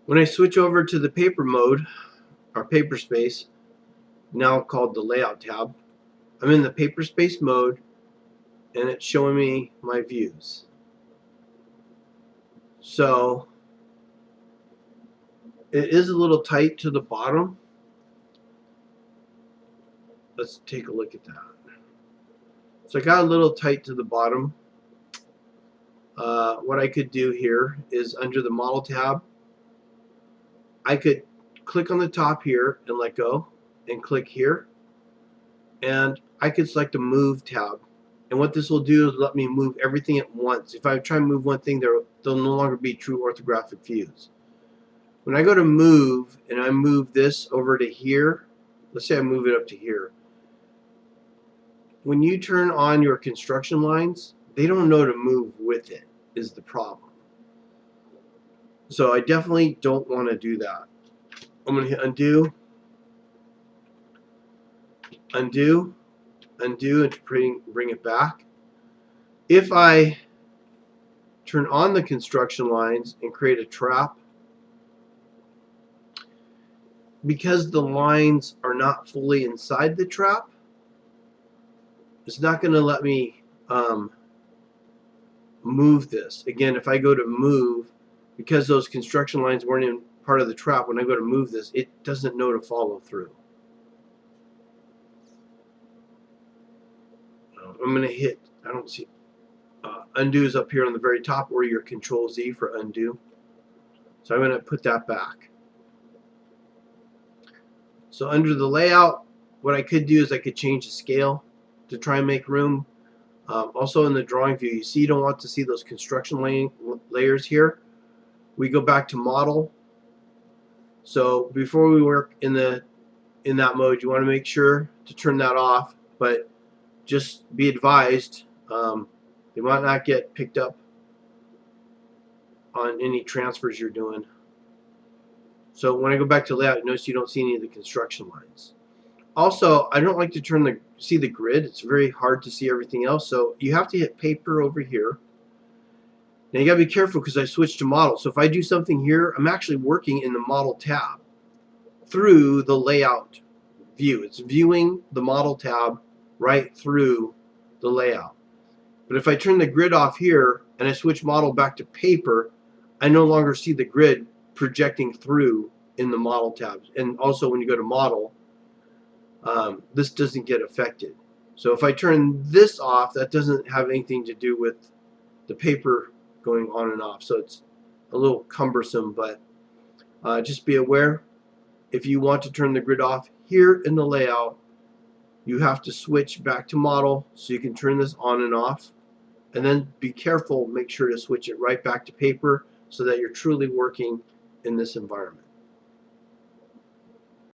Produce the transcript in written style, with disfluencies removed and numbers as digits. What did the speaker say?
When I switch over to the paper mode, or Paperspace, now called the layout tab, I'm in the Paperspace mode and it's showing me my views. So it is a little tight to the bottom. Let's take a look at that. So I got a little tight to the bottom. What I could do here is under the model tab, I could click on the top here and let go and click here, and I could select the move tab, and what this will do is let me move everything at once. If I try and move one thing, they'll no longer be true orthographic views. When I go to move and I move this over to here, let's say I move it up to here, when you turn on your construction lines, they don't know to move with it, is the problem. So I definitely don't want to do that. I'm going to hit undo, undo, undo, and bring it back. If I turn on the construction lines and create a trap, because the lines are not fully inside the trap, it's not going to let me move this. Again, if I go to move, because those construction lines weren't in part of the trap, when I go to move this, it doesn't know to follow through. I'm going to hit, I don't see, undo is up here on the very top, or your Control Z for undo. So I'm going to put that back. So under the layout, what I could do is I could change the scale to try and make room. Also in the drawing view, you see you don't want to see those construction layers here. We go back to model. So before we work in that mode, you want to make sure to turn that off, but just be advised, they might not get picked up on any transfers you're doing. So when I go back to layout, notice you don't see any of the construction lines. Also, I don't like to see the grid. It's very hard to see everything else. So you have to hit paper over here. Now you gotta be careful because I switched to model. So if I do something here, I'm actually working in the model tab through the layout view. It's viewing the model tab right through the layout. But if I turn the grid off here and I switch model back to paper, I no longer see the grid projecting through in the model tabs. And also when you go to model, this doesn't get affected. So if I turn this off, that doesn't have anything to do with the paper going on and off. So it's a little cumbersome, but just be aware, if you want to turn the grid off here in the layout, you have to switch back to model so you can turn this on and off. And then be careful, make sure to switch it right back to paper so that you're truly working in this environment.